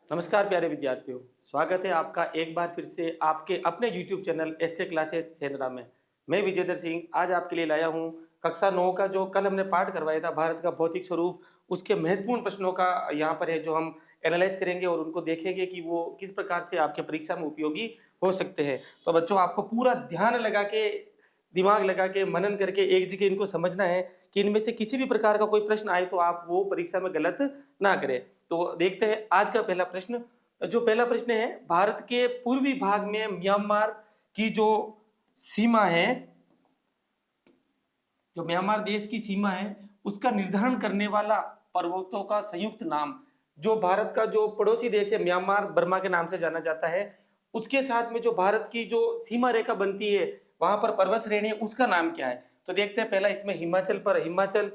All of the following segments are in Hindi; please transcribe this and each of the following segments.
नमस्कार प्यारे विद्यार्थियों, स्वागत है आपका एक बार फिर से आपके अपने YouTube चैनल एसटे क्लासेस सेंद्रा में। मैं विजेंद्र सिंह आज आपके लिए लाया हूं कक्षा 9 का जो कल हमने पाठ करवाया था भारत का भौतिक स्वरूप, उसके महत्वपूर्ण प्रश्नों का यहाँ पर है जो हम एनालाइज करेंगे और उनको देखेंगे कि वो किस प्रकार से आपके परीक्षा में उपयोगी हो सकते हैं। तो बच्चों आपको पूरा ध्यान लगा के, दिमाग लगा के, मनन करके एक जगह इनको समझना है कि इनमें से किसी भी प्रकार का कोई प्रश्न आए तो आप वो परीक्षा में गलत ना करें। तो देखते हैं आज का पहला प्रश्न। जो पहला प्रश्न है, भारत के पूर्वी भाग में म्यांमार की जो सीमा है, जो म्यांमार देश की सीमा है, उसका निर्धारण करने वाला पर्वतों का संयुक्त नाम। जो भारत का जो पड़ोसी देश है म्यांमार, बर्मा के नाम से जाना जाता है, उसके साथ में जो भारत की जो सीमा रेखा बनती है, वहां पर पर्वत श्रेणी है, उसका नाम क्या है? तो देखते हैं, पहला इसमें हिमाचल पर हिमाचल,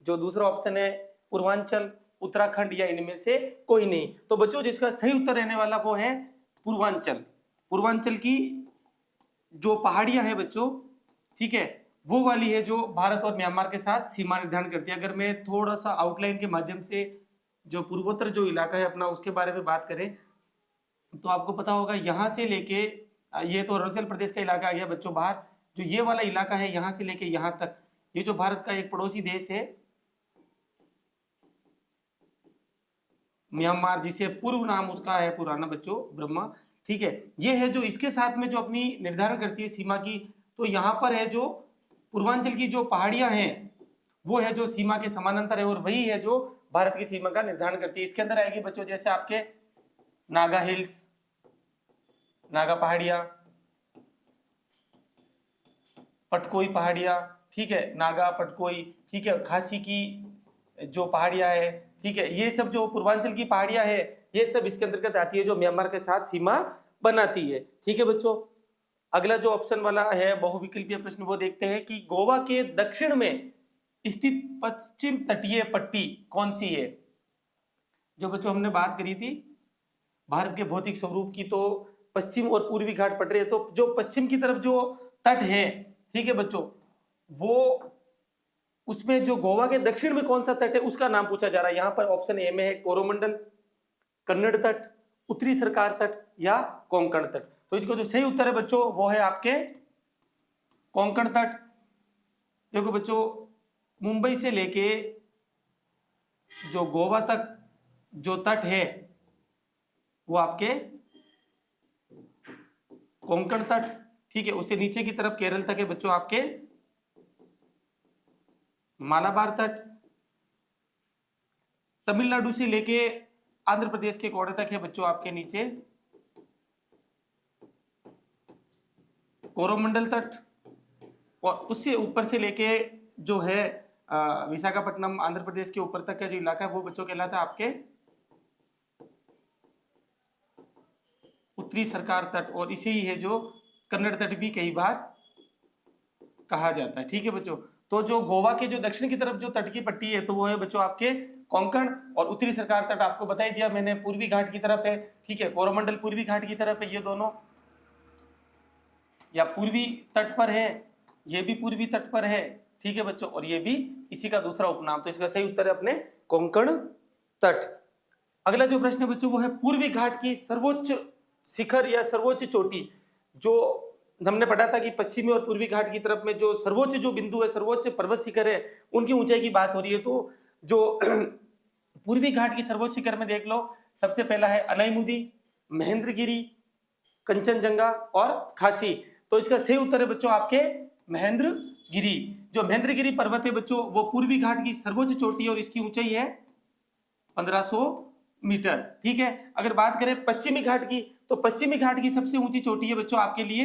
जो दूसरा ऑप्शन है पूर्वांचल, उत्तराखंड या इनमें से कोई नहीं। तो बच्चों जिसका सही उत्तर रहने वाला वो है पूर्वांचल। पूर्वांचल की जो पहाड़ियां हैं बच्चों, ठीक है, वो वाली है जो भारत और म्यांमार के साथ सीमा निर्धारण करती है। अगर मैं थोड़ा सा आउटलाइन के माध्यम से जो पूर्वोत्तर जो इलाका है अपना उसके बारे में बात करें तो आपको पता होगा यहाँ से लेके, ये तो अरुणाचल प्रदेश का इलाका आ गया बच्चों बाहर, जो ये वाला इलाका है यहाँ से लेके यहाँ तक, ये जो भारत का एक पड़ोसी देश है म्यांमार, जिसे पूर्व नाम उसका है पुराना बच्चों ब्रह्मा, ठीक है, ये है जो इसके साथ में जो अपनी निर्धारण करती है सीमा की। तो यहाँ पर है जो पूर्वांचल की जो पहाड़ियां हैं वो है जो सीमा के समानांतर है और वही है जो भारत की सीमा का निर्धारण करती है। इसके अंदर आएगी बच्चों जैसे आपके नागा हिल्स, नागा पहाड़ियां, पटकोई पहाड़ियां, ठीक है, नागा पटकोई, ठीक है, खासी की जो पहाड़ियां है, ठीक है, ये सब जो पूर्वांचल की पहाड़ियां है ये सब इसके अंतर्गत आती है जो म्यांमार के साथ सीमा बनाती है। ठीक है बच्चों, अगला जो ऑप्शन वाला है बहुविकल्पीय प्रश्न वो देखते हैं कि गोवा के दक्षिण में स्थित पश्चिम तटीय पट्टी कौन सी है? जो बच्चों हमने बात करी थी भारत के भौतिक स्वरूप की, तो पश्चिम और पूर्वी घाट पट रही है, तो जो पश्चिम की तरफ जो तट है, ठीक है बच्चों, वो उसमें जो गोवा के दक्षिण में कौन सा तट है उसका नाम पूछा जा रहा है। यहां पर ऑप्शन ए में है कोरोमंडल, कन्नड़ तट, उत्तरी सरकार तट या कोंकण तट। तो इसको जो सही उत्तर है बच्चों वो है आपके कोंकण तट। देखो बच्चों, मुंबई से लेके जो गोवा तक जो तट है वो आपके कोंकण तट, ठीक है, उससे नीचे की तरफ केरल तक है बच्चों आपके मालाबार तट। तमिलनाडु से लेके आंध्र प्रदेश के कोने तक है बच्चों आपके नीचे कोरोमंडल तट, और उससे ऊपर से लेके जो है विशाखापट्टनम आंध्र प्रदेश के ऊपर तक का जो इलाका है वो बच्चों कहलाता है आपके उत्तरी सरकार तट, और इसे ही है जो कन्नड़ तट भी कई बार कहा जाता है। ठीक है बच्चों, तो जो गोवा के जो दक्षिण की तरफ जो तट की पट्टी है तो वो है बच्चों आपके कोंकण, और उत्तरी सरकार तट आपको बता ही दिया मैंने पूर्वी घाट की तरफ है, ठीक है, कोरोमंडल पूर्वी घाट की तरफ है, ये दोनों या पूर्वी तट पर है, ये भी पूर्वी तट पर है, ठीक है बच्चों, और ये भी इसी का दूसरा उपनाम। तो इसका सही उत्तर है अपने कोंकण तट। अगला जो प्रश्न है बच्चों वो है पूर्वी घाट की सर्वोच्च शिखर या सर्वोच्च चोटी। जो हमने पढ़ा था कि पश्चिमी और पूर्वी घाट की तरफ में जो सर्वोच्च जो बिंदु है, सर्वोच्च पर्वत शिखर है, उनकी ऊंचाई की बात हो रही है। तो जो पूर्वी घाट की सर्वोच्च शिखर में देख लो, सबसे पहला है अनाईमुदी, महेंद्रगिरी, कंचनजंगा और खासी। तो इसका सही उत्तर है बच्चों आपके महेंद्रगिरी। जो महेंद्रगिरी पर्वत है बच्चों वो पूर्वी घाट की सर्वोच्च चोटी है और इसकी ऊंचाई है 1500 मीटर। ठीक है, अगर बात करें पश्चिमी घाट की, तो पश्चिमी घाट की सबसे ऊंची चोटी है बच्चों आपके लिए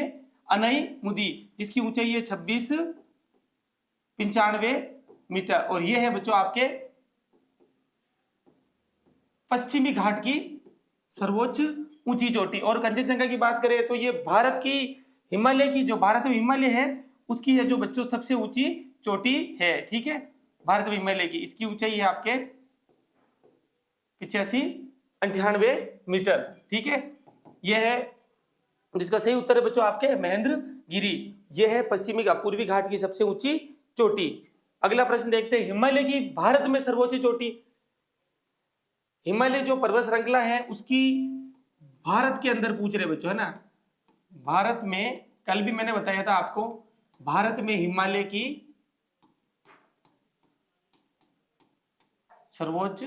अनाईमुदी, जिसकी ऊंचाई है 2695 मीटर, और ये है बच्चों आपके पश्चिमी घाट की सर्वोच्च ऊंची चोटी। और कंचनजंगा की बात करें तो ये भारत की हिमालय की, जो भारत में हिमालय है उसकी है जो बच्चों सबसे ऊंची चोटी है। ठीक है, भारत में हिमालय की इसकी ऊंचाई है आपके 85-98 मीटर। ठीक है, यह है जिसका सही उत्तर है बच्चों आपके महेंद्रगिरी, यह है पश्चिमी का पूर्वी घाट की सबसे ऊंची चोटी। अगला प्रश्न देखते हैं, हिमालय की भारत में सर्वोच्च चोटी। हिमालय जो पर्वत श्रृंखला है उसकी भारत के अंदर पूछ रहे बच्चों, है ना। भारत में कल भी मैंने बताया था आपको, भारत में हिमालय की सर्वोच्च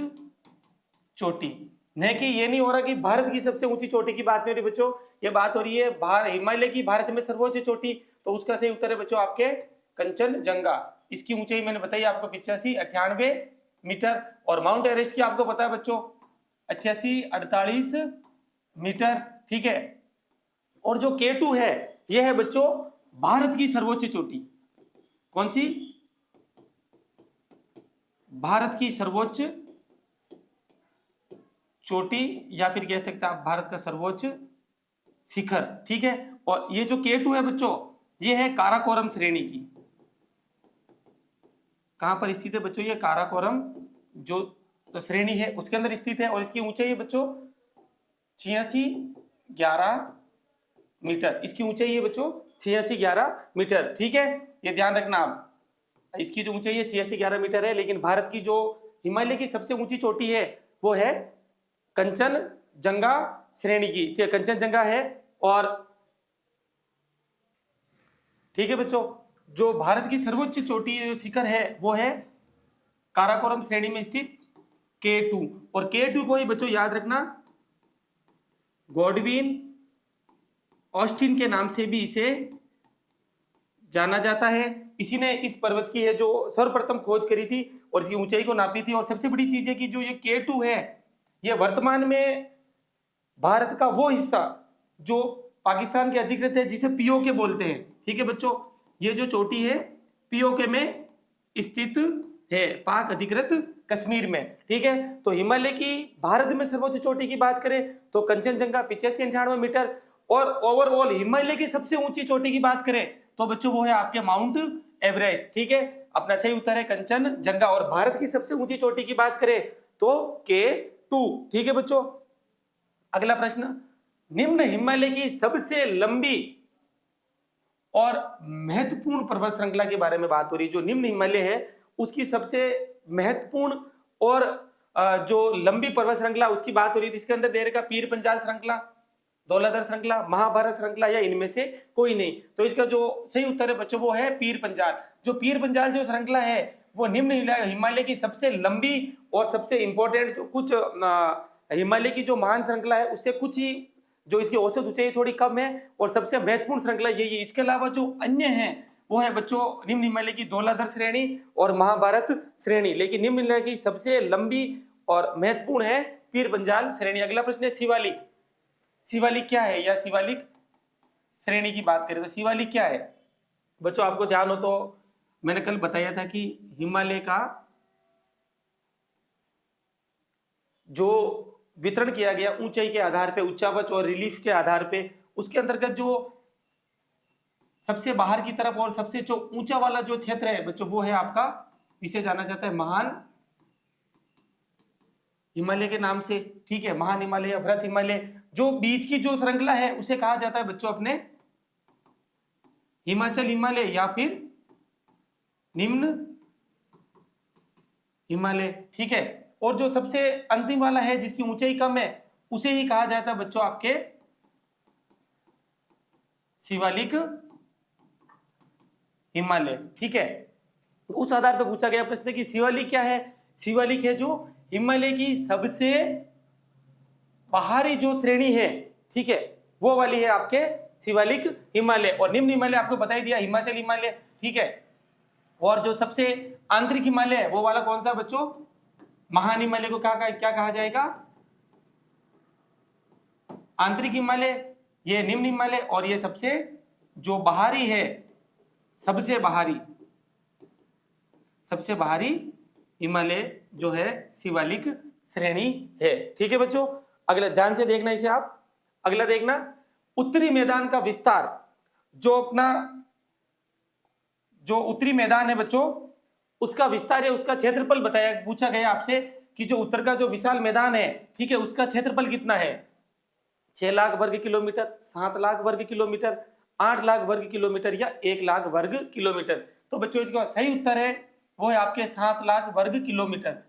चोटी, नहीं कि ये नहीं हो रहा कि भारत की सबसे ऊंची चोटी की बात नहीं हो रही बच्चों, ये बात हो रही है हिमालय की भारत में सर्वोच्च चोटी। तो उसका सही उत्तर है बच्चों आपके कंचनजंगा। इसकी ऊंचाई मैंने बताई आपको 85-98 मीटर। और माउंट एवरेस्ट की आपको पता है बच्चों 88-48 मीटर, ठीक है। और जो K2 है यह है बच्चों भारत की सर्वोच्च चोटी। कौन सी? भारत की सर्वोच्च चोटी, या फिर कह सकते हैं आप भारत का सर्वोच्च शिखर, ठीक है। और ये जो K2 है बच्चों ये है काराकोरम श्रेणी की। कहां पर स्थित है बच्चों? ये काराकोरम जो तो श्रेणी है उसके अंदर स्थित है। और इसकी ऊंचाई है बच्चों 86-11 मीटर। इसकी ऊंचाई है बच्चों 86-11 मीटर, ठीक है। ये ध्यान रखना आप, इसकी जो ऊंचाई है 86-11 मीटर है। लेकिन भारत की जो हिमालय की सबसे ऊंची चोटी है वो है कंचनजंगा श्रेणी की, ठीक है, कंचनजंगा है। और ठीक है बच्चों, जो भारत की सर्वोच्च चोटी जो शिखर है वो है काराकोरम श्रेणी में स्थित K2। और K2 को ही बच्चों याद रखना गॉडविन ऑस्टिन के नाम से भी इसे जाना जाता है। इसी ने इस पर्वत की है जो सर्वप्रथम खोज करी थी और इसकी ऊंचाई को नापी थी। और सबसे बड़ी चीज है कि जो ये K2 है ये वर्तमान में भारत का वो हिस्सा जो पाकिस्तान के अधिकृत है जिसे POK बोलते हैं, ठीक है बच्चों। ये जो चोटी है POK में स्थित है, पाक अधिकृत कश्मीर में, ठीक है। तो हिमालय की भारत में सर्वोच्च चोटी की बात करें तो कंचनजंगा 85-98 मीटर। और ओवरऑल हिमालय की सबसे ऊंची चोटी की बात करें तो बच्चों वो है आपके माउंट एवरेस्ट, ठीक है। अपना सही उत्तर है कंचनजंगा। और भारत की सबसे ऊंची चोटी की बात करें तो K2, ठीक है बच्चों। अगला प्रश्न, निम्न हिमालय की सबसे लंबी और महत्वपूर्ण पर्वत श्रृंखला के बारे में बात हो रही है। जो निम्न हिमालय है उसकी सबसे महत्वपूर्ण और जो लंबी पर्वत श्रृंखला उसकी बात हो रही है। इसके अंदर दे रखा पीर पंजाल श्रृंखला, धौलाधर श्रृंखला, महाभारत श्रृंखला या इनमें से कोई नहीं। तो इसका जो सही उत्तर है बच्चों वो है पीर पंजाल। जो पीर पंजाल जो श्रृंखला है वो निम्न हिमालय की सबसे लंबी और सबसे इंपॉर्टेंट जो कुछ हिमालय की जो महान श्रृंखला है उससे कुछ ही जो इसकी औसत ऊंचाई थोड़ी कम है और सबसे महत्वपूर्ण श्रृंखला यही है। इसके अलावा जो अन्य है वो है बच्चों निम्न हिमालय की धौलाधर श्रेणी और महाभारत श्रेणी। लेकिन निम्न हिमालय की सबसे लंबी और महत्वपूर्ण है पीर पंजाल श्रेणी। अगला प्रश्न है शिवालिक। शिवालिक क्या है या शिवालिक श्रेणी की बात करें तो शिवालिक क्या है बच्चों? आपको ध्यान हो तो मैंने कल बताया था कि हिमालय का जो वितरण किया गया ऊंचाई के आधार पे, उच्चावच और रिलीफ के आधार पे, उसके अंतर्गत जो सबसे बाहर की तरफ और सबसे जो ऊंचा वाला जो क्षेत्र है बच्चों वो है आपका जिसे जाना जाता है महान हिमालय के नाम से, ठीक है। महान हिमालय या वृहत हिमालय। जो बीच की जो श्रृंखला है उसे कहा जाता है बच्चों अपने हिमाचल हिमालय या फिर निम्न हिमालय, ठीक है। और जो सबसे अंतिम वाला है जिसकी ऊंचाई कम है उसे ही कहा जाता है बच्चों आपके शिवालिक हिमालय, ठीक है। उस आधार पर पूछा गया प्रश्न कि शिवालिक क्या है? शिवालिक है जो हिमालय की सबसे पहाड़ी जो श्रेणी है, ठीक है, वो वाली है आपके शिवालिक हिमालय। और निम्न हिमालय आपको बता ही दिया हिमाचल हिमालय, ठीक है। और जो सबसे आंतरिक हिमालय है वो वाला कौन सा बच्चों? महान हिमालय को क्या कहा जाएगा? आंतरिक हिमालय। ये निम्न हिमालय और ये सबसे जो बाहरी है सबसे बाहरी हिमालय जो है शिवालिक श्रेणी है, ठीक है बच्चों। अगला ध्यान से देखना इसे आप। अगला देखना उत्तरी मैदान का विस्तार। जो अपना जो उत्तरी मैदान है बच्चों उसका विस्तार है, उसका क्षेत्रफल बताया, पूछा गया आपसे कि जो उत्तर का जो विशाल मैदान है, ठीक है, उसका क्षेत्रफल कितना है? 6 लाख वर्ग किलोमीटर, 7 लाख वर्ग किलोमीटर, 8 लाख वर्ग किलोमीटर या 1 लाख वर्ग किलोमीटर। तो बच्चों इसका सही उत्तर है वो है आपके 7 लाख वर्ग किलोमीटर।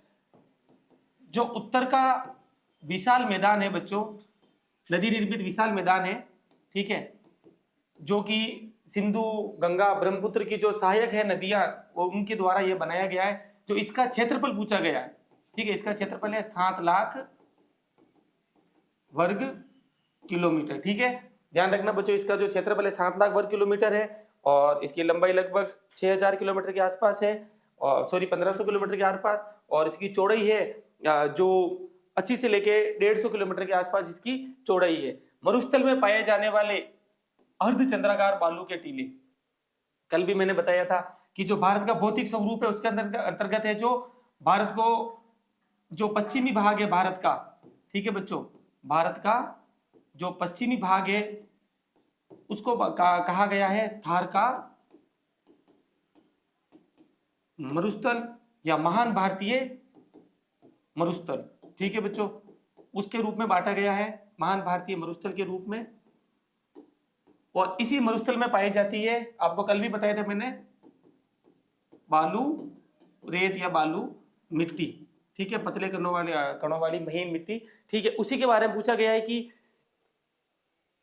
जो उत्तर का विशाल मैदान है बच्चों, नदी निर्मित विशाल मैदान है, ठीक है, जो कि सिंधु, गंगा, ब्रह्मपुत्र की जो सहायक है नदियां, वो उनके द्वारा ये बनाया गया है। जो इसका क्षेत्रफल पूछा गया है, ठीक है, इसका क्षेत्रफल है 7 लाख वर्ग किलोमीटर, ठीक है। ध्यान रखना बच्चों, इसका जो क्षेत्रफल है 7 लाख वर्ग किलोमीटर है और इसकी लंबाई लगभग 6000 किलोमीटर के आसपास है, और सॉरी 1500 किलोमीटर के आसपास, और इसकी चौड़ाई है जो 80 से लेके 150 किलोमीटर के आसपास इसकी चौड़ाई है। मरुस्थल में पाए जाने वाले अर्धचंद्राकार बालू के टीले, कल भी मैंने बताया था कि जो भारत का भौतिक स्वरूप है उसके अंतर्गत है, जो भारत को, जो पश्चिमी भाग है भारत का, ठीक है बच्चों, भारत का जो पश्चिमी भाग है उसको कहा गया है थार का मरुस्थल या महान भारतीय मरुस्थल, ठीक है बच्चों, उसके रूप में बांटा गया है, महान भारतीय मरुस्थल के रूप में। और इसी मरुस्थल में पाई जाती है, आपको कल भी बताया था मैंने, बालू रेत या बालू मिट्टी, ठीक है, पतले कणों वाली महीन मिट्टी, ठीक है। उसी के बारे में पूछा गया है कि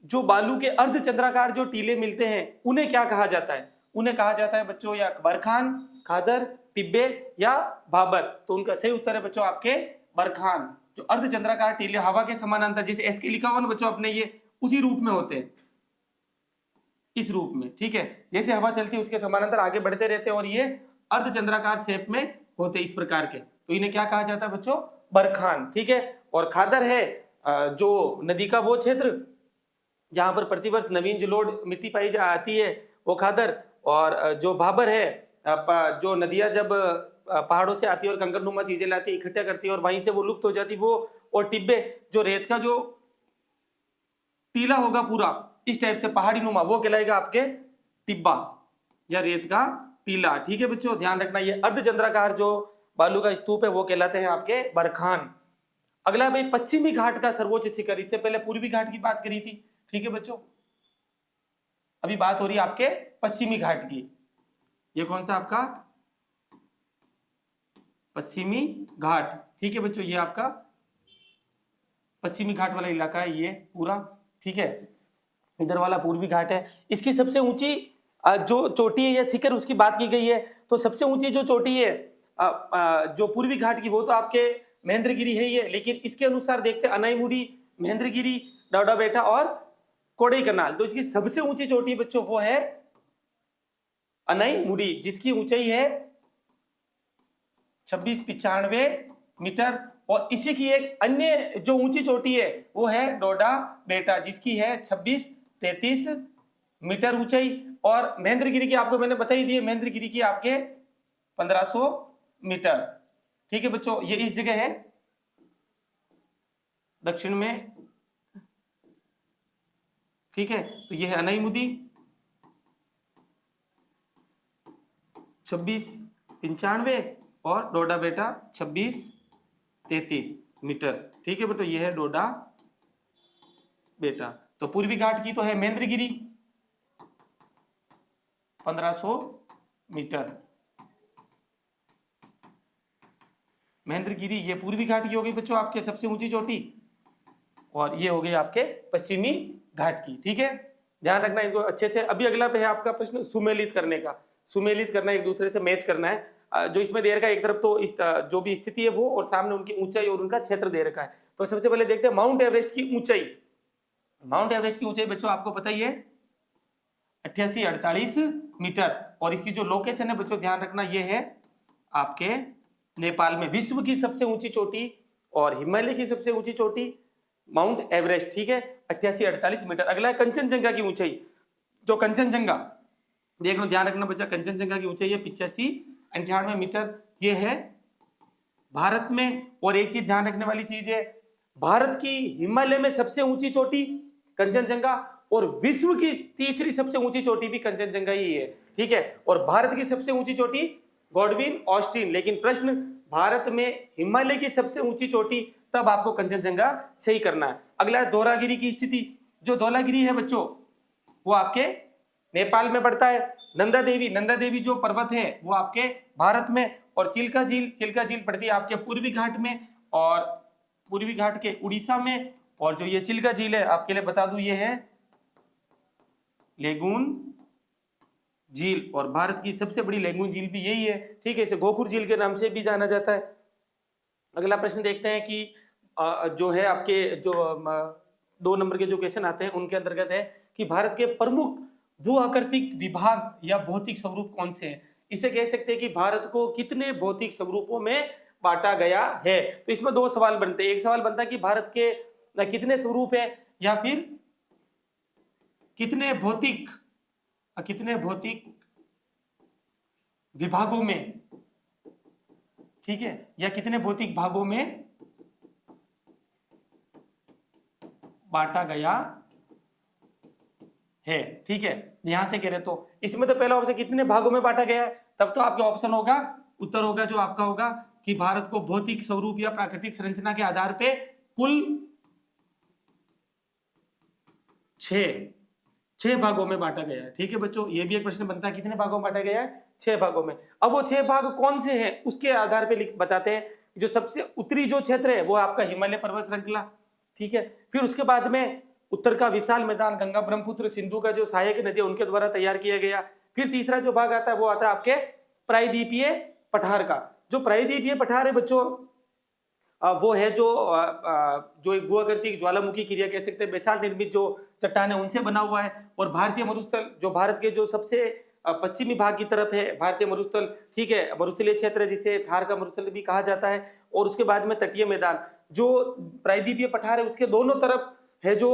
जो बालू के अर्धचंद्राकार जो टीले मिलते हैं उन्हें क्या कहा जाता है? उन्हें कहा जाता है बच्चों या बरखान, खादर, टिब्बे या भाबर। तो उनका सही उत्तर है बच्चों आपके बरखान। जो अर्धचंद्राकार टीले हवा के समानांतर, जैसे एस के लिखा हुआ ना बच्चों अपने, ये उसी रूप में होते हैं, इस रूप में, ठीक है, जैसे हवा चलती है उसके समानांतर आगे बढ़ते रहते हैं और ये अर्धचंद्राकार शेप में होते इस प्रकार के, तो इन्हें क्या कहा जाता है बच्चों? बरखान, ठीक है। और खादर है जो नदी का वो क्षेत्र जहां पर प्रतिवर्ष नवीन जलोढ़ मिट्टी पाई जाती है, वो खादर। और जो भाबर है जो नदियां जब पहाड़ों से आती है और कंकरनुमा चीजें लाती है, इकट्ठा करती है और वहीं से वो लुप्त हो जाती, वो। और टिब्बे जो रेत का जो टीला होगा पूरा इस टाइप से पहाड़ी नुमा, वो कहलाएगा आपके टिब्बा या रेत का टीला, ठीक है बच्चों, ध्यान रखना। ये अर्धचंद्राकार जो बालू का स्तूप है वो कहलाते हैं आपके बरखान। अगला भाई पश्चिमी घाट का सर्वोच्च शिखर, इससे पहले पूर्वी घाट की बात करी थी, ठीक है बच्चों, अभी बात हो रही है आपके पश्चिमी घाट की। ये कौन सा आपका पश्चिमी घाट, ठीक है बच्चों, ये आपका पश्चिमी घाट वाला इलाका है ये पूरा, ठीक है। इधर वाला पूर्वी घाट है। इसकी सबसे ऊंची जो चोटी है या शिखर उसकी बात की गई है, तो सबसे ऊंची जो चोटी है जो पूर्वी घाट की, वो तो आपके महेंद्रगिरी है ये, लेकिन इसके अनुसार देखते हैं अनाईमुड़ी, महेंद्रगिरी, डौडा बेटा और कोडाईकनाल। तो इसकी सबसे ऊंची चोटी बच्चों वो है अनाईमुड़ी, जिसकी ऊंचाई है 2695 मीटर। और इसी की एक अन्य जो ऊंची चोटी है वो है डोडा बेटा, जिसकी है 2633 मीटर ऊंचाई। और महेंद्रगिरी की आपको मैंने बता ही दी है, महेंद्रगिरी की आपके 1500 मीटर, ठीक है बच्चों। ये इस जगह है दक्षिण में, ठीक है। तो ये है अनाईमुदी 2695 और डोडा बेटा 2633 मीटर, ठीक है बेटा, ये है डोडा बेटा। तो पूर्वी घाट की तो है महेंद्रगिरी 1500 मीटर, महेंद्रगिरी ये पूर्वी घाट की हो गई बच्चों आपके सबसे ऊंची चोटी, और ये हो गई आपके पश्चिमी घाट की, ठीक है। ध्यान रखना इनको अच्छे से। अभी अगला पे है आपका प्रश्न सुमेलित करने का। सुमेलित करना, एक दूसरे से मैच करना है। जो इसमें दे रखा है एक तरफ तो इस जो भी स्थिति है वो, और सामने उनकी ऊंचाई और उनका क्षेत्र दे रखा है। तो सबसे पहले देखते हैं माउंट एवरेस्ट की ऊंचाई। माउंट एवरेस्ट की ऊंचाई बच्चों आपको पता ही है 8848 मीटर, और इसकी जो लोकेशन है बच्चों ध्यान रखना ये है आपके नेपाल में। विश्व की सबसे ऊंची चोटी और हिमालय की सबसे ऊंची चोटी माउंट एवरेस्ट, ठीक है, 8848 मीटर। अगला है कंचनजंगा की ऊंचाई। जो कंचनजंगा देखना, ध्यान रखना बच्चा, कंचनजंगा की ऊंचाई है 8598 मीटर, ये है भारत में। और एक चीज ध्यान रखने वाली चीज है, भारत की हिमालय में सबसे ऊंची चोटी कंचनजंगा, और विश्व की तीसरी सबसे ऊंची चोटी भी कंचनजंगा ही है, ठीक है। और भारत की सबसे ऊंची चोटी गॉडविन ऑस्टिन। लेकिन प्रश्न, भारत में हिमालय की सबसे ऊंची चोटी, तब आपको कंचनजंगा सही करना है। अगला है धौलागिरी की स्थिति। जो धौलागिरी है बच्चों वो आपके नेपाल में पड़ता है। नंदा देवी जो पर्वत है वो आपके भारत में, और चिल्का झील पड़ती है आपके पूर्वी घाट में, और पूर्वी घाट के उड़ीसा में, और जो ये चिल्का झील है आपके लिए बता दूं ये है लेगून झील, और भारत की सबसे बड़ी लेगून झील भी यही है, ठीक है। इसे गोखुर झील के नाम से भी जाना जाता है। अगला प्रश्न देखते हैं कि जो है आपके जो 2 नंबर के जो क्वेश्चन आते हैं उनके अंतर्गत है कि भारत के प्रमुख भू आकृतिक विभाग या भौतिक स्वरूप कौन से हैं। इसे कह सकते हैं कि भारत को कितने भौतिक स्वरूपों में बांटा गया है। तो इसमें 2 सवाल बनते हैं। एक सवाल बनता है कि भारत के कितने स्वरूप है, या फिर कितने भौतिक विभागों में, ठीक है, या कितने भौतिक भागों में बांटा गया है, ठीक है। यहां से कह रहे तो इसमें तो पहला ऑप्शन कितने भागों में बांटा गया है, तब तो आपका ऑप्शन होगा, उत्तर होगा जो आपका होगा कि भारत को भौतिक स्वरूप या प्राकृतिक संरचना के आधार पे कुल 6 भागों में बांटा गया है, ठीक है बच्चों। ये भी एक प्रश्न बनता है कितने भागों में बांटा गया है, 6 भागों में। अब वो 6 भाग कौन से हैं उसके आधार पे बताते हैं। जो सबसे उत्तरी जो क्षेत्र है वो आपका हिमालय पर्वत श्रृंखला, ठीक है। फिर उसके बाद में उत्तर का विशाल मैदान गंगा ब्रह्मपुत्र सिंधु का जो सहायक नदी उनके द्वारा तैयार किया गया। फिर तीसरा जो भाग आता है वो आता है आपके प्रायद्वीपीय पठार का। जो प्रायद्वीपीय पठार है बच्चों वो है जो एक भूआकृतिक ज्वालामुखी क्रिया कह सकते हैं, बेसाल्ट निर्मित जो चट्टान है उनसे बना हुआ है। और भारतीय मरुस्थल जो भारत के जो सबसे पश्चिमी भाग की तरफ है भारतीय मरुस्थल, ठीक है, मरुस्थलीय क्षेत्र जिसे थार का मरुस्थल भी कहा जाता है। और उसके बाद में तटीय मैदान, जो प्रायद्वीपीय पठार है उसके दोनों तरफ है जो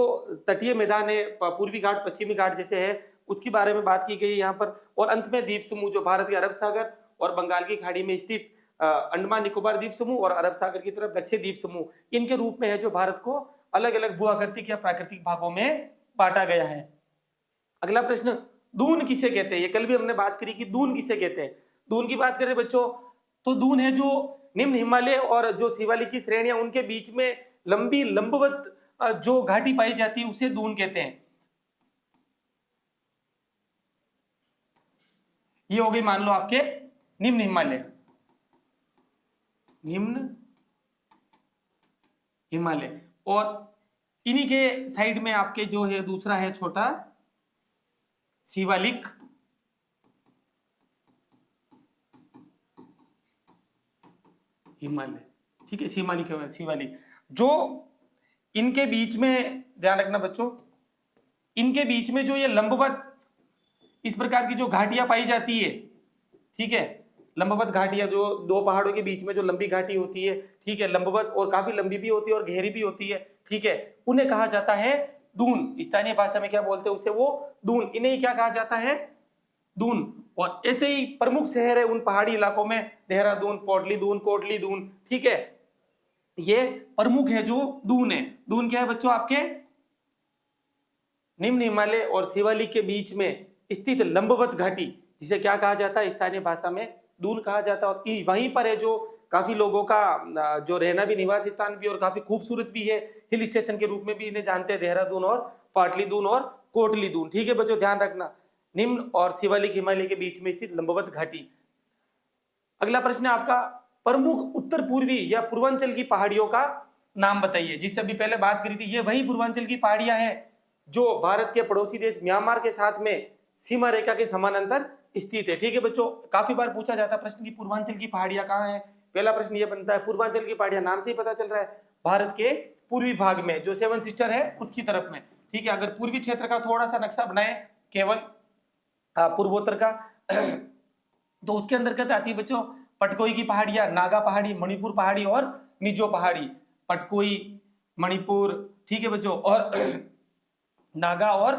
तटीय मैदान है, पूर्वी घाट पश्चिमी घाट जैसे है, उसके बारे में बात की गई है यहाँ पर। और अंत में द्वीप समूह जो भारत के अरब सागर और बंगाल की खाड़ी में स्थित अंडमान निकोबार द्वीप समूह और अरब सागर की तरफ लक्षद्वीप द्वीप समूह, इनके रूप में है जो भारत को अलग अलग भूआकृतिक या प्राकृतिक भागों में बांटा गया है। अगला प्रश्न, दून किसे कहते हैं। ये कल भी हमने बात करी कि दून किसे कहते हैं। दून की बात करें बच्चों तो दून है जो निम्न हिमालय और जो शिवालिक की श्रेणियां उनके बीच में लंबी लंबवत जो घाटी पाई जाती है उसे दून कहते हैं। ये हो गई मान लो आपके निम्न हिमालय, और इन्हीं के साइड में आपके जो है दूसरा है छोटा शिवालिक हिमालय, ठीक है, शिवालिक जो इनके बीच में, ध्यान रखना बच्चों, इनके बीच में जो ये लंबवत इस प्रकार की जो घाटियां पाई जाती है, ठीक है, लंबवत घाटियां जो 2 पहाड़ों के बीच में जो लंबी घाटी होती है, ठीक है, लंबवत और काफी लंबी भी होती है और गहरी भी होती है, ठीक है, उन्हें कहा जाता है दून। स्थानीय भाषा में क्या बोलते हैं उसे, वो दून, इन्हें ही क्या कहा जाता है, दून। और ऐसे ही प्रमुख शहर है उन पहाड़ी इलाकों में देहरादून, पोटली दून, कोटली दून, ठीक है, ये प्रमुख है जो दून है। दून क्या है बच्चों, आपके निम्न हिमालय और शिवालिक के बीच में स्थित लंबवत घाटी, जिसे क्या कहा जाता है स्थानीय भाषा में दून कहा जाता है। और वहीं पर है जो काफी लोगों का जो रहना भी, निवास स्थान भी और काफी खूबसूरत भी है, हिल स्टेशन के रूप में भी इन्हें जानते हैं, देहरादून और पाटली दून और कोटली दून, ठीक है बच्चों, ध्यान रखना, निम्न और शिवालिक हिमालय के बीच में स्थित लंबवत घाटी। अगला प्रश्न है आपका, प्रमुख उत्तर पूर्वी या पूर्वांचल की पहाड़ियों का नाम बताइए। जिससे अभी पहले बात करी थी, ये वही पूर्वांचल की पहाड़ियां हैं जो भारत के पड़ोसी देश म्यांमार के साथ में सीमा रेखा के समानांतर स्थित है, ठीक है बच्चों। काफी बार पूछा जाता है प्रश्न की पूर्वांचल की पहाड़ियां कहाँ हैं। पहला प्रश्न ये बनता है, पूर्वांचल की पहाड़ियां नाम से ही पता चल रहा है भारत के पूर्वी भाग में जो 7 सिस्टर है उसकी तरफ में, ठीक है। अगर पूर्वी क्षेत्र का थोड़ा सा नक्शा बनाए केवल पूर्वोत्तर का तो उसके अंतर्गत आती है बच्चों पटकोई की पहाड़ियां, नागा पहाड़ी, मणिपुर पहाड़ी और मिजो पहाड़ी। पटकोई, मणिपुर, ठीक है बच्चों, और नागा और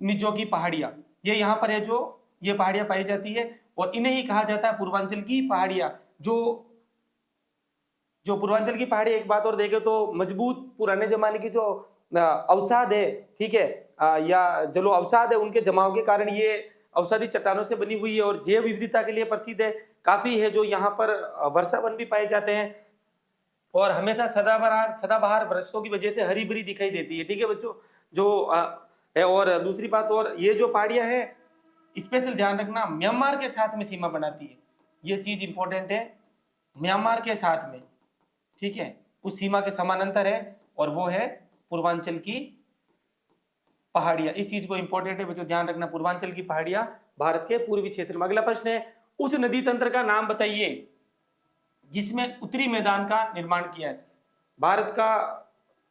मिजो की पहाड़ियां, ये यहाँ पर है जो ये पहाड़ियां पाई जाती है और इन्हें ही कहा जाता है पूर्वांचल की पहाड़ियां। जो पूर्वांचल की पहाड़ी, एक बात और देखें तो मजबूत पुराने जमाने की जो अवसाद है, ठीक है, या जलो अवसाद है, उनके जमाव के कारण ये अवसादी चट्टानों से बनी हुई है और जैव विविधता के लिए प्रसिद्ध है। काफी है जो यहाँ पर वर्षावन भी पाए जाते हैं और हमेशा सदाबहार वृक्षों की वजह से हरी भरी दिखाई देती है, ठीक है बच्चों, जो है। और दूसरी बात, और ये जो पहाड़ियां हैं स्पेशल ध्यान रखना म्यांमार के साथ में सीमा बनाती है, ये चीज इंपॉर्टेंट है, म्यांमार के साथ में, ठीक है। उस सीमा के समानांतर है और वो है पूर्वांचल की पहाड़ियां। इस चीज को इंपॉर्टेंट है बच्चों, ध्यान रखना, पूर्वांचल की पहाड़ियां भारत के पूर्वी क्षेत्र में। अगला प्रश्न है, उस नदी तंत्र का नाम बताइए जिसमें उत्तरी मैदान का निर्माण किया है। भारत का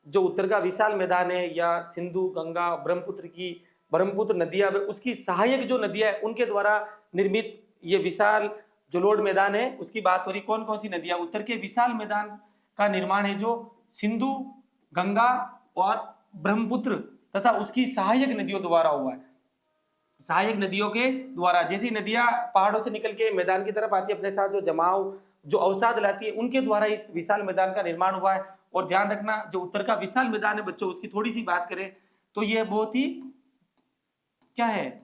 जो उत्तर का विशाल मैदान है, या सिंधु, गंगा, ब्रह्मपुत्र नदियां, उसकी सहायक जो नदियां है उनके द्वारा निर्मित ये विशाल जो लोड मैदान है उसकी बात हो रही। कौन कौन सी नदियां? उत्तर के विशाल मैदान का निर्माण है जो सिंधु, गंगा और ब्रह्मपुत्र तथा उसकी सहायक नदियों द्वारा हुआ है। सहायक नदियों के द्वारा, जैसी नदियां पहाड़ों से निकल के मैदान की तरफ आती है, अपने साथ जो जमाव, जो अवसाद लाती है, उनके द्वारा इस विशाल मैदान का निर्माण हुआ है। और ध्यान रखना, जो उत्तर का विशाल मैदान है बच्चों, उसकी थोड़ी सी बात करें तो यह बहुत ही क्या है,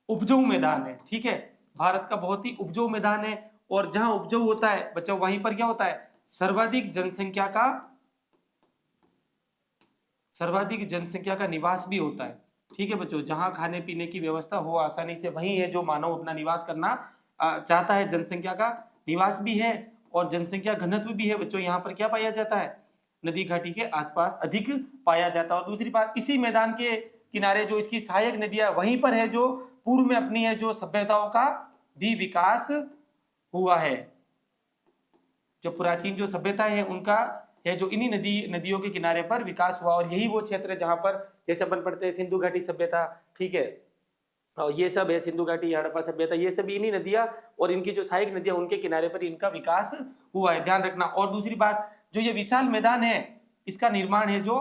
उपजाऊ मैदान है। ठीक है, भारत का बहुत ही उपजाऊ मैदान है। और जहां उपजाऊ होता है बच्चों, वहीं पर क्या होता है, सर्वाधिक जनसंख्या का निवास भी होता है। ठीक है बच्चों, जहां खाने पीने की व्यवस्था हो आसानी से, वही है जो मानव अपना निवास करना चाहता है। जनसंख्या का निवास भी है और जनसंख्या घनत्व भी है बच्चों। यहाँ पर क्या पाया जाता है, नदी घाटी के आसपास अधिक पाया जाता है। और दूसरी बात, इसी मैदान के किनारे जो इसकी सहायक नदियां, वहीं पर है जो पूर्व में अपनी है जो सभ्यताओं का भी विकास हुआ है। जो प्राचीन जो सभ्यता है उनका है जो इन्हीं नदियों के किनारे पर विकास हुआ। और यही वो क्षेत्र है जहां पर, जैसे अपन पढ़ते हैं सिंधु घाटी सभ्यता, ठीक है, और ये सब है सिंधु घाटी, हड़प्पा सभ्यता, ये सब इन्हीं नदियां और इनकी जो सहायक नदियां उनके किनारे पर इनका विकास हुआ है, ध्यान रखना। और दूसरी बात, जो ये विशाल मैदान है इसका निर्माण है जो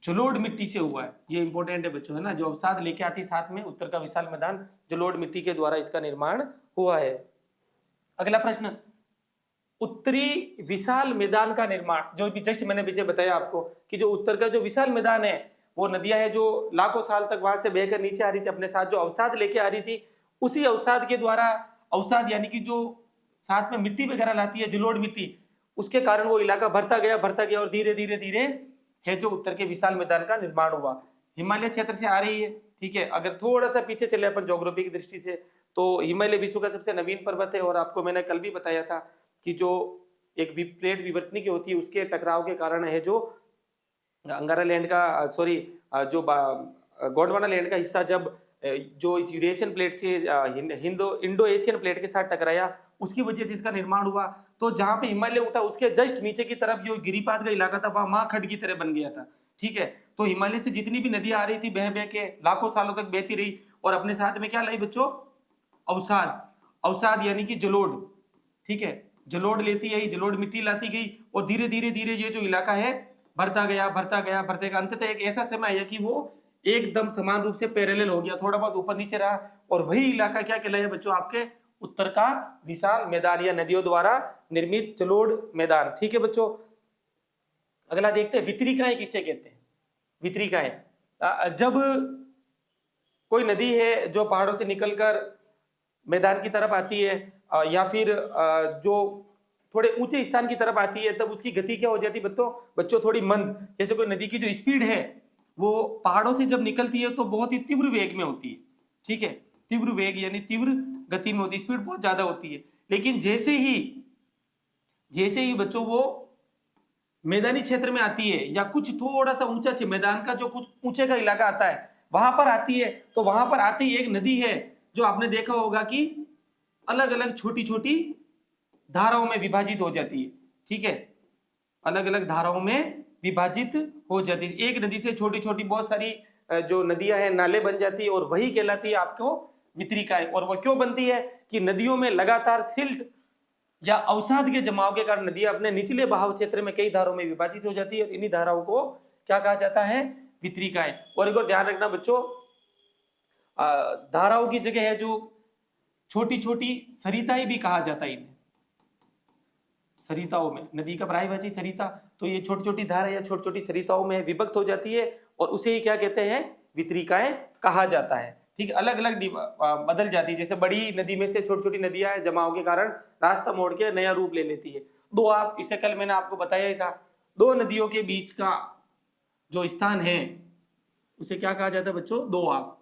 जलोढ़ मिट्टी से हुआ है। ये इंपॉर्टेंट है बच्चों, है ना, जो अवसाद लेके आती साथ में, उत्तर का विशाल मैदान जलोढ़ मिट्टी के द्वारा इसका निर्माण हुआ है। अगला प्रश्न, उत्तरी विशाल मैदान का निर्माण, जो भी जस्ट मैंने पीछे बताया आपको कि जो उत्तर का जो विशाल मैदान है, वो नदियां है जो लाखों साल तक वहां से बहकर नीचे आ रही थी, अपने साथ जो अवसाद लेके आ रही थी, उसी अवसाद के द्वारा, अवसाद यानी कि जो साथ में मिट्टी वगैरह लाती है, जलोढ़ मिट्टी, उसके कारण वो इलाका भरता गया और धीरे धीरे है जो उत्तर के विशाल मैदान का निर्माण हुआ। हिमालय क्षेत्र से आ रही है। ठीक है, अगर थोड़ा सा पीछे चले अपन ज्योग्राफी की दृष्टि से, तो हिमालय विश्व का सबसे नवीन पर्वत है। और आपको मैंने कल भी बताया था कि जो एक प्लेट विवर्तनिक होती है, उसके टकराव के कारण है जो अंगारा लैंड का, सॉरी, जो गोंडवाना लैंड का हिस्सा जब जो इस यूरेशियन प्लेट से इंडो एशियन प्लेट के साथ टकराया, उसकी वजह से इसका निर्माण हुआ। तो जहां पे हिमालय उठा उसके जस्ट नीचे की तरफ जो गिरिपाद का इलाका था, वहां महाखंड की तरह बन गया था। ठीक है, तो हिमालय से जितनी भी नदियां आ रही थी, बह के लाखों सालों तक बहती रही और अपने साथ में क्या लाई बच्चों, अवसाद यानी कि जलोढ़। ठीक है, जलोढ़ लेती आई, जलोढ़ मिट्टी लाती गई और धीरे धीरे ये जो इलाका है भरता गया, अंततः एक ऐसा समय आया कि वो एकदम समान रूप से पैरेलल हो गया, थोड़ा बहुत ऊपर नीचे रहा। और वही इलाका क्या कहलाया बच्चों, आपके उत्तर का विशाल मैदान या नदियों द्वारा निर्मित जलोढ़ मैदान। ठीक है बच्चों, अगला देखते हैं, वितरिकाएं किसे कहते हैं। वितरिकाएं, जब कोई नदी है जो पहाड़ों से निकलकर मैदान की तरफ आती है, या फिर जो थोड़े ऊंचे स्थान की तरफ आती है, तब उसकी गति क्या हो जाती है बच्चों, थोड़ी मंद। जैसे कोई नदी की जो स्पीड है वो पहाड़ों से जब निकलती है तो बहुत ही तीव्र वेग में होती है। ठीक है, तीव्र वेग यानी तीव्र गति में होती है, स्पीड बहुत ज्यादा होती है। लेकिन जैसे ही बच्चों वो मैदानी क्षेत्र में आती है, या कुछ थोड़ा सा ऊंचा मैदान का जो कुछ ऊंचे का इलाका आता है, वहां पर आती है, तो वहां पर आती ही एक नदी है जो आपने देखा होगा कि अलग अलग छोटी छोटी धाराओं में विभाजित हो जाती है। ठीक है, अलग अलग धाराओं में विभाजित हो जाती है। एक नदी से छोटी छोटी बहुत सारी जो नदियां हैं, नाले बन जाती है, और वही कहलाती है आपको वितरिकाएं। और वो क्यों बनती है कि नदियों में लगातार सिल्ट या अवसाद के जमाव के कारण नदियां अपने निचले बहाव क्षेत्र में कई धाराओं में विभाजित हो जाती है, और इन्हीं धाराओं को क्या कहा जाता है, वितरिकाएं। और एक और ध्यान रखना बच्चों, धाराओं की जगह है जो छोटी छोटी सरिताएं भी कहा जाता है इन्हें। सरिताओं में, नदी का पर्यायवाची सरिता, तो ये छोटी छोटी धारा या छोटी छोटी सरिताओं में विभक्त हो जाती है, और उसे ही क्या कहते हैं, वितरिकाएं कहा जाता है। ठीक, अलग अलग बदल जाती है। जैसे बड़ी नदी में से छोटी छोटी नदियां जमाव के कारण रास्ता मोड़ के नया रूप ले लेती है। दो आप, इससे कल मैंने आपको बताया था, दो नदियों के बीच का जो स्थान है उसे क्या कहा जाता है बच्चों, दो आप।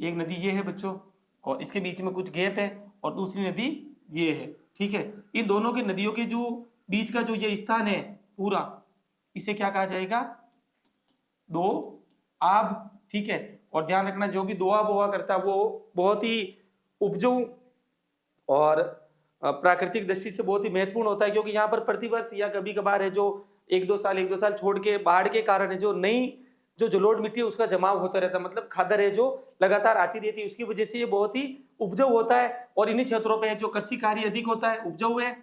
एक नदी ये है बच्चों, और इसके बीच में कुछ गैप है, और दूसरी नदी ये है, ठीक है। इन दोनों की नदियों के जो बीच का जो ये स्थान है पूरा, इसे क्या कहा जाएगा? दो आब, ठीक है। और ध्यान रखना, जो भी दो आब हुआ करता है वो बहुत ही उपजाऊ और प्राकृतिक दृष्टि से बहुत ही महत्वपूर्ण होता है, क्योंकि यहाँ पर प्रतिवर्ष या कभी कभार है जो एक दो साल छोड़ के बाढ़ के कारण है जो नई जो जलोढ़ मिट्टी है उसका जमाव होता रहता है, मतलब खादर है जो लगातार आती रहती है, उसकी वजह से ये बहुत ही उपजाऊ होता है। और इन्हीं क्षेत्रों पे जो कृषि कार्य अधिक होता है, उपजाऊ है,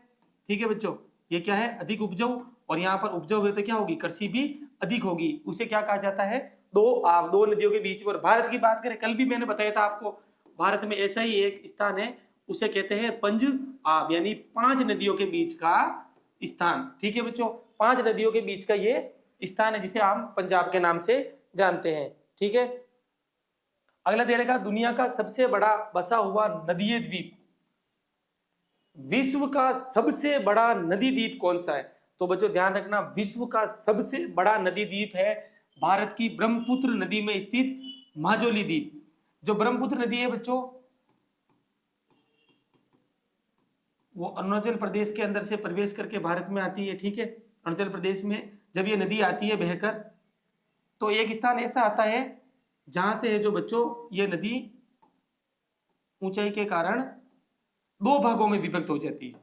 ठीक है बच्चों। ये क्या है? अधिक उपजाऊ। और यहाँ पर उपजाऊ है तो क्या होगी? कृषि भी अधिक होगी। उसे क्या कहा जाता है? दो नदियों के बीच में। भारत की बात करें, कल भी मैंने बताया था आपको, भारत में ऐसा ही एक स्थान है, उसे कहते हैं पंज आब, यानी 5 नदियों के बीच का स्थान, ठीक है बच्चों। 5 नदियों के बीच का ये स्थान है जिसे हम पंजाब के नाम से जानते हैं, ठीक है। अगला दे रखा, दुनिया का सबसे बड़ा बसा हुआ नदीय द्वीप, विश्व का सबसे बड़ा नदी द्वीप कौन सा है? तो बच्चों ध्यान रखना, विश्व का सबसे बड़ा नदी द्वीप है भारत की ब्रह्मपुत्र नदी में स्थित माजुली द्वीप। जो ब्रह्मपुत्र नदी है बच्चों, वो अरुणाचल प्रदेश के अंदर से प्रवेश करके भारत में आती है, ठीक है। अरुणाचल प्रदेश में जब ये नदी आती है बहकर, तो एक स्थान ऐसा आता है जहां से है जो बच्चों ये नदी ऊंचाई के कारण 2 भागों में विभक्त हो जाती है,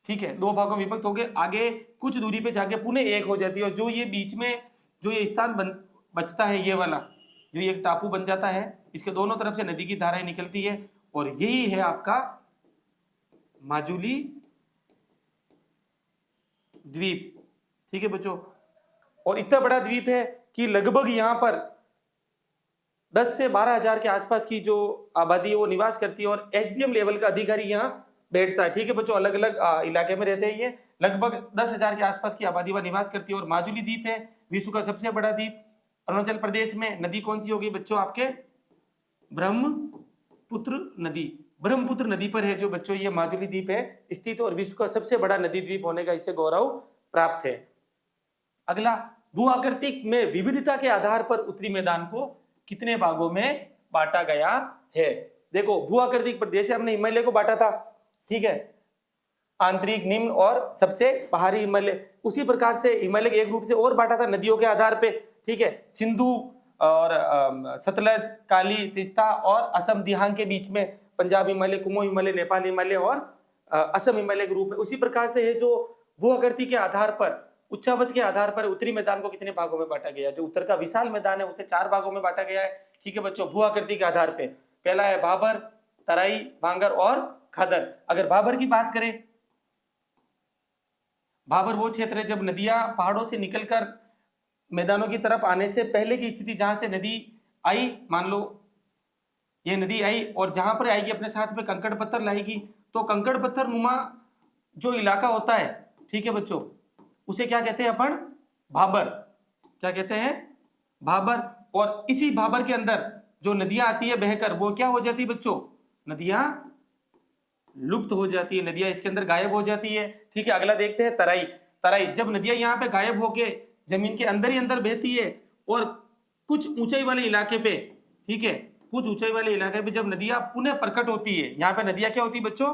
ठीक है। 2 भागों में विभक्त हो गए, आगे कुछ दूरी पे जाके पुनः एक हो जाती है। और जो ये बीच में जो ये स्थान बचता है, ये वाला जो ये टापू बन जाता है, इसके दोनों तरफ से नदी की धाराएं निकलती है, और यही है आपका माजुली द्वीप, ठीक है बच्चों। और इतना बड़ा द्वीप है कि लगभग यहाँ पर 10 से 12 हजार के आसपास की जो आबादी है वो निवास करती है, और एसडीएम लेवल का अधिकारी यहाँ बैठता है, ठीक है बच्चों। अलग अलग इलाके में रहते हैं ये, लगभग 10 हजार के आसपास की आबादी वह निवास करती है। और माजुली द्वीप है विश्व का सबसे बड़ा द्वीप। अरुणाचल प्रदेश में नदी कौन सी होगी बच्चों? आपके ब्रह्मपुत्र नदी, ब्रह्मपुत्र नदी पर है जो बच्चों ये माजुली द्वीप है स्थित, और विश्व का सबसे बड़ा नदी द्वीप होने का इसे गौरव प्राप्त है। अगला, भू आकृतिक में विविधता के आधार पर उत्तरी मैदान को कितने भागों में बांटा गया है? देखो, भू आकृतिक पर जैसे हमने हिमालय को बांटा था, ठीक है, आंतरिक, निम्न और सबसे पहाड़ी हिमालय, उसी प्रकार से हिमालय एक रूप से और बांटा था नदियों के आधार पे, ठीक है। सिंधु और सतलज, काली, तीस्ता और असम दिहांग के बीच में पंजाब हिमालय, कुमो हिमालय, नेपाल हिमालय और असम हिमालय के रूप है। उसी प्रकार से है जो भू आकृति के आधार पर, उच्चावच के आधार पर उत्तरी मैदान को कितने भागों में बांटा गया? जो उत्तर का विशाल मैदान है उसे 4 भागों में बांटा गया है, ठीक है बच्चों, भू आकृति के आधार पे। पहला है भाबर, तराई, भांगर और खादर। अगर भाबर की बात करें, भाबर वो क्षेत्र है जब नदियां पहाड़ों से निकलकर मैदानों की तरफ आने से पहले की स्थिति, जहां से नदी आई, मान लो ये नदी आई और जहां पर आएगी अपने साथ में कंकड़ पत्थर लाएगी, तो कंकड़ पत्थर नुमा जो इलाका होता है, ठीक है बच्चों, उसे क्या कहते हैं अपन? भाबर। क्या कहते हैं? भाबर। और इसी भाबर के अंदर जो नदियां आती है बहकर, वो क्या हो जाती है बच्चों? नदियां लुप्त हो जाती है, नदियां इसके अंदर गायब हो जाती है, ठीक है। अगला देखते हैं तराई। तराई, जब नदियां यहाँ पे गायब होके जमीन के अंदर ही अंदर बहती है, और कुछ ऊंचाई वाले इलाके पे, ठीक है, कुछ ऊंचाई वाले इलाके पे जब नदियां पुनः प्रकट होती है, यहाँ पे नदियां क्या होती है बच्चों?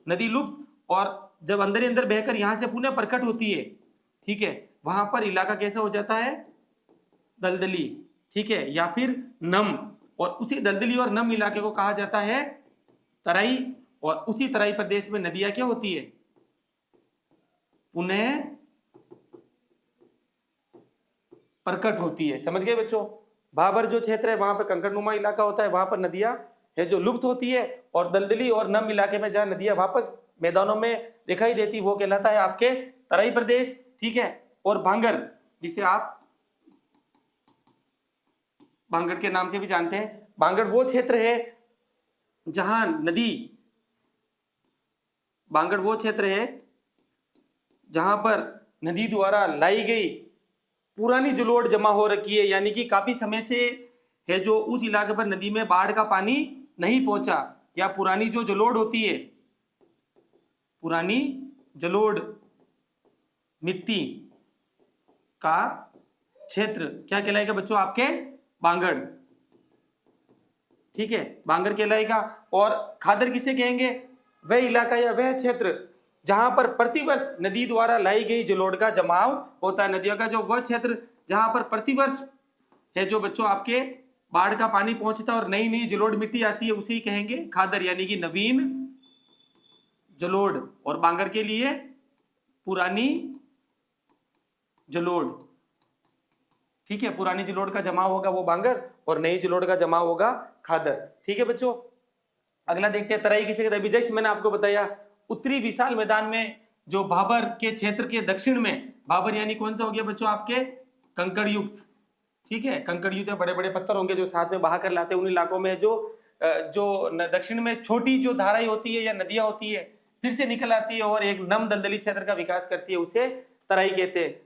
नदी लुप्त, और जब अंदर ही अंदर बहकर यहाँ से पुनः प्रकट होती है, ठीक है, वहां पर इलाका कैसा हो जाता है? दलदली, ठीक है, या फिर नम। और उसी दलदली और नम इलाके को कहा जाता है तराई। और उसी तराई प्रदेश में नदियां क्या होती है? पुनः प्रकट होती है। समझ गए बच्चों? भाबर जो क्षेत्र है वहां पर कंकड़नुमा इलाका होता है, वहां पर नदियां है जो लुप्त होती है, और दलदली और नम इलाके में जहां नदियां वापस मैदानों में दिखाई देती वो कहलाता है आपके तराई प्रदेश, ठीक है। और भांगर, जिसे आप भांगड़ के नाम से भी जानते हैं, भांगड़ वो क्षेत्र है जहां नदी, भांगड़ वो क्षेत्र है जहां पर नदी द्वारा लाई गई पुरानी जलोढ़ जमा हो रखी है, यानी कि काफी समय से है जो उस इलाके पर नदी में बाढ़ का पानी नहीं पहुंचा, या पुरानी जो जलोढ़ होती है, पुरानी जलोढ़ मिट्टी का क्षेत्र क्या कहलाएगा बच्चों? आपके बांगड़, ठीक है, बांगर कहलाएगा। और खादर किसे कहेंगे? वह इलाका या वह क्षेत्र जहां पर प्रतिवर्ष नदी द्वारा लाई गई जलोढ़ का जमाव होता है। नदियों का जो वह क्षेत्र जहां पर प्रतिवर्ष है जो बच्चों आपके बाढ़ का पानी पहुंचता है और नई नई जलोढ़ मिट्टी आती है, उसे ही कहेंगे खादर, यानी कि नवीन जलोढ़। और बांगर के लिए पुरानी जलोढ़, ठीक है, पुरानी जलोढ़ का जमाव होगा वो बांगर और नई जलोढ़ का जमाव होगा खादर, ठीक है बच्चों। अगला देखते हैं तराई किसे कहते हैं। अभी जस्ट मैंने आपको बताया उत्तरी विशाल मैदान में जो भाबर के क्षेत्र के दक्षिण में, भाबर यानी कौन सा हो गया बच्चों? आपके कंकड़ युक्त, ठीक है, कंकड़ युक्त बड़े बड़े पत्थर होंगे जो साथ में बहा कर लाते हैं। उन इलाकों में जो दक्षिण में छोटी जो धाराएं होती है या नदियां होती है फिर से निकल आती है और एक नम दलदली क्षेत्र का विकास करती है, उसे तराई कहते हैं।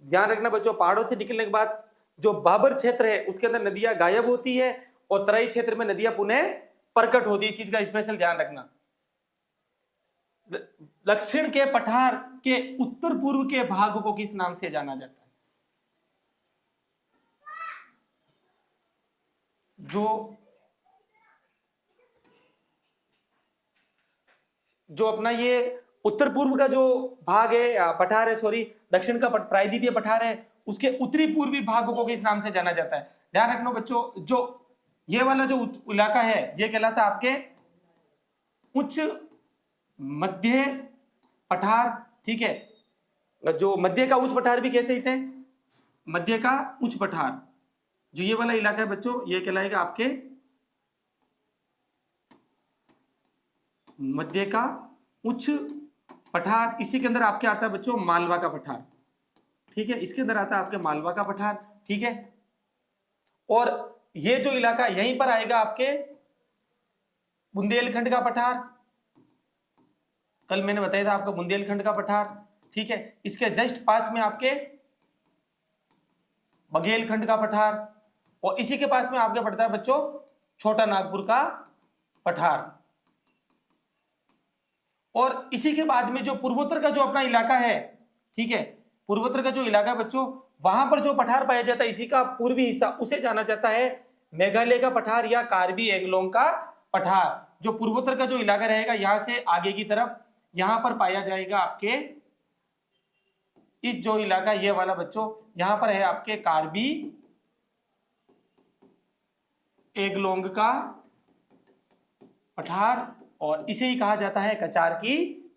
ध्यान रखना बच्चों, पहाड़ों से निकलने के बाद जो भाबर क्षेत्र है उसके अंदर नदियां गायब होती है और तराई क्षेत्र में नदियां पुनः प्रकट होती है। इस चीज का स्पेशल ध्यान रखना। दक्षिण के पठार के उत्तर पूर्व के भाग को किस नाम से जाना जाता है? जो अपना ये उत्तर पूर्व का जो भाग है, पठार है, सॉरी, दक्षिण का प्रायद्वीपीय पठार है, उसके उत्तरी पूर्वी भाग को किस नाम से जाना जाता है? ध्यान रखना बच्चों, जो ये वाला जो इलाका है ये कहलाता है आपके उच्च मध्य पठार, ठीक है। जो मध्य का उच्च पठार भी कह सकते हैं, मध्य का उच्च पठार। जो ये वाला इलाका है बच्चों ये कहलाएगा आपके मध्य का उच्च पठार। इसी के अंदर आपके आता है बच्चों मालवा का पठार, ठीक है, इसके अंदर आता है आपके मालवा का पठार, ठीक है। और ये जो इलाका यहीं पर आएगा आपके बुंदेलखंड का पठार, कल मैंने बताया था आपका बुंदेलखंड का पठार, ठीक है। इसके जस्ट पास में आपके बघेलखंड का पठार और इसी के पास में आपके पड़ता है बच्चों छोटा नागपुर का पठार। और इसी के बाद में जो पूर्वोत्तर का जो अपना इलाका है, ठीक है, पूर्वोत्तर का जो इलाका है बच्चों, वहां पर जो पठार पाया जाता है इसी का पूर्वी हिस्सा, उसे जाना जाता है मेघालय का पठार या कार्बी एंगलोंग का पठार। जो पूर्वोत्तर का जो इलाका रहेगा यहां से आगे की तरफ यहां पर पाया जाएगा आपके इस जो इलाका ये वाला बच्चों, यहां पर है आपके कार्बी एंगलोंग का पठार और इसे ही कहा जाता है कचार की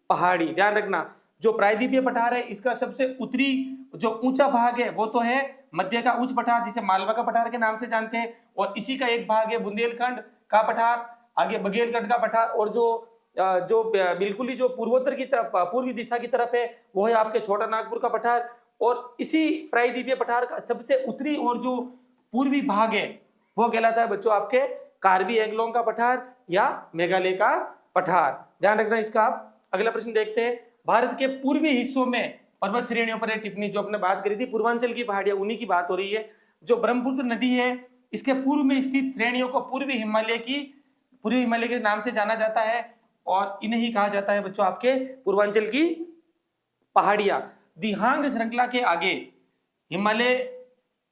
पहाड़ी। ध्यान रखना, जो प्रायद्वीपीय पठार है इसका सबसे उत्तरी जो ऊंचा भाग है वो तो है मध्य का उच्च पठार जिसे मालवा का पठार के नाम से जानते हैं, और इसी का एक भाग है बुंदेलखंड का पठार, आगे बघेलखंड का पठार, और जो बिल्कुल ही जो पूर्वोत्तर की तरफ पूर्वी दिशा की तरफ है वो है आपके छोटा नागपुर का पठार। और इसी प्रायद्वीपीय पठार का सबसे उत्तरी और जो पूर्वी भाग है वो कहलाता है बच्चों आपके कार्बी एंगलोंग का पठार या मेघालय का पठार। ध्यान रखना इसका। आप अगला प्रश्न देखते हैं। भारत के पूर्वी हिस्सों में पर्वत श्रेणियों पर टिप्पणी, जो आपने बात करी थी पूर्वांचल की पहाड़ियां, उन्हीं की बात हो रही है। जो ब्रह्मपुत्र नदी है इसके पूर्व में स्थित श्रेणियों को पूर्वी हिमालय के नाम से जाना जाता है और इन्हें ही कहा जाता है बच्चों आपके पूर्वांचल की पहाड़ियां। दिहांग श्रृंखला के आगे हिमालय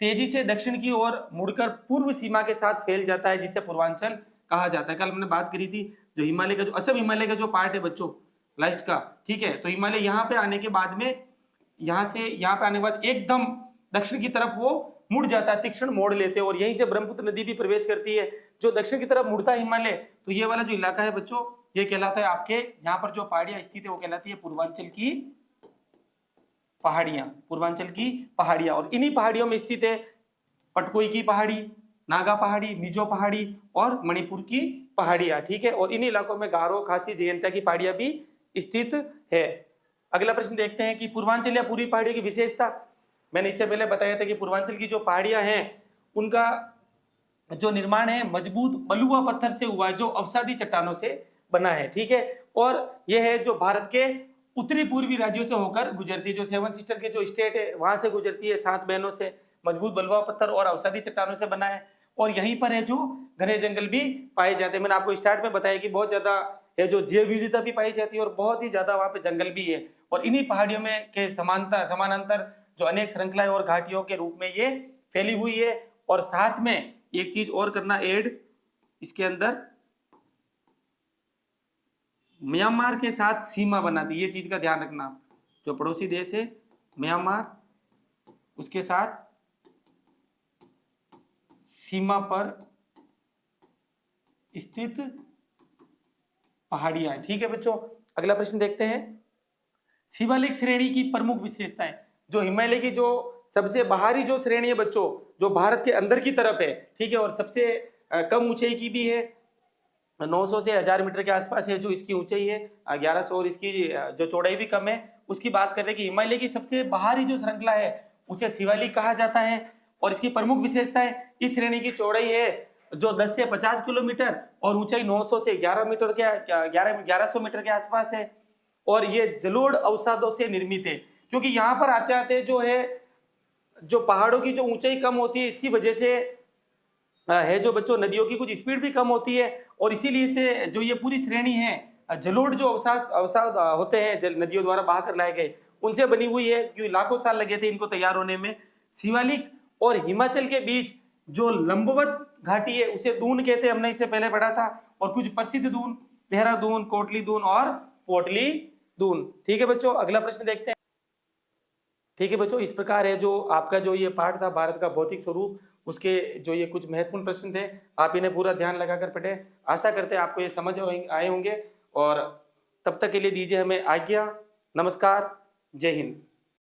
तेजी से दक्षिण की ओर मुड़कर पूर्व सीमा के साथ फैल जाता है जिसे पूर्वांचल कहा जाता है। कल हमने बात करी थी जो हिमालय का जो असम हिमालय का जो पार्ट है बच्चों लास्ट का, ठीक है, तो हिमालय यहाँ पे आने के बाद में यहाँ पे आने के बाद एकदम दक्षिण की तरफ वो मुड़ जाता है, तीक्ष्ण मोड़ लेते हैं और यहीं से ब्रह्मपुत्र नदी भी प्रवेश करती है। जो दक्षिण की तरफ मुड़ता है हिमालय, तो ये वाला जो इलाका है बच्चों ये कहलाता है आपके यहाँ पर जो पहाड़ियां स्थित है वो कहलाती है पूर्वांचल की पहाड़ियां, पूर्वांचल की पहाड़ियां। और इन्हीं पहाड़ियों में स्थित है पटकोई की पहाड़ी, नागा पहाड़ी, मिजो पहाड़ी और मणिपुर की पहाड़ियां, ठीक है। और इन्हीं इलाकों में गारो, खासी, जयंतिया की पहाड़ियां भी स्थित है। अगला प्रश्न देखते हैं कि पूर्वांचल या पूर्वी पहाड़ियों की विशेषता। मैंने इससे पहले बताया था कि पूर्वांचल की जो पहाड़ियां हैं उनका जो निर्माण है मजबूत बलुआ पत्थर से हुआ है जो अवसादी चट्टानों से बना है, ठीक है। और यह है जो भारत के उत्तरी पूर्वी राज्यों से होकर गुजरती है, जो सेवन सिस्टर के जो स्टेट है वहां से गुजरती है, 7 बहनों से, मजबूत बलुआ पत्थर और अवसादी चट्टानों से बना है। और यहीं पर है जो घने जंगल भी पाए जाते हैं। मैंने आपको स्टार्ट में बताया कि बहुत ज्यादा है जो जैव विविधता भी पाई जाती है और बहुत ही ज्यादा वहां पे जंगल भी है। और इन्हीं पहाड़ियों में के समानांतर जो अनेक श्रृंखलाएं और घाटियों के रूप में ये फैली हुई है। और साथ में एक चीज और करना ऐड इसके अंदर, म्यांमार के साथ सीमा बनाती है, ये चीज का ध्यान रखना। जो पड़ोसी देश है म्यांमार, उसके साथ सीमा पर स्थित पहाड़ियां। ठीक है बच्चों, अगला प्रश्न देखते हैं। शिवालिक श्रेणी की प्रमुख विशेषताएं। जो हिमालय की जो सबसे बाहरी जो श्रेणी है बच्चों, जो भारत के अंदर की तरफ है, ठीक है, और सबसे कम ऊंचाई की भी है, 900 से 1000 मीटर के आसपास है जो इसकी ऊंचाई है, 1100, और इसकी जो चौड़ाई भी कम है। उसकी बात करें कि हिमालय की सबसे बाहरी जो श्रृंखला है उसे शिवालिक कहा जाता है। और इसकी प्रमुख विशेषताएं, इस श्रेणी की चौड़ाई है जो 10 से 50 किलोमीटर और ऊंचाई 900 से 1100 मीटर के आसपास है। और ये जलोढ़ अवसादों से निर्मित है, क्योंकि यहाँ पर आते आते जो है जो पहाड़ों की जो ऊंचाई कम होती है, इसकी वजह से है जो बच्चों नदियों की कुछ स्पीड भी कम होती है, और इसीलिए से जो ये पूरी श्रेणी है जलोढ़ जो अवसाद होते हैं नदियों द्वारा बहाकर लाए गए, उनसे बनी हुई है, क्योंकि लाखों साल लगे थे इनको तैयार होने में। शिवालिक और हिमाचल के बीच जो लंबवत घाटी है उसे दून कहते हैं, हमने इससे पहले पढ़ा था। और कुछ प्रसिद्ध दून, देहरादून, कोटली दून और पोटली दून। ठीक है बच्चों, अगला प्रश्न देखते हैं। ठीक है बच्चों, इस प्रकार है जो आपका जो ये पाठ था भारत का भौतिक स्वरूप, उसके जो ये कुछ महत्वपूर्ण प्रश्न थे, आप इन्हें पूरा ध्यान लगाकर पढ़े। आशा करते हैं आपको ये समझ आए होंगे, और तब तक के लिए दीजिए हमें आज्ञा। नमस्कार, जय हिंद।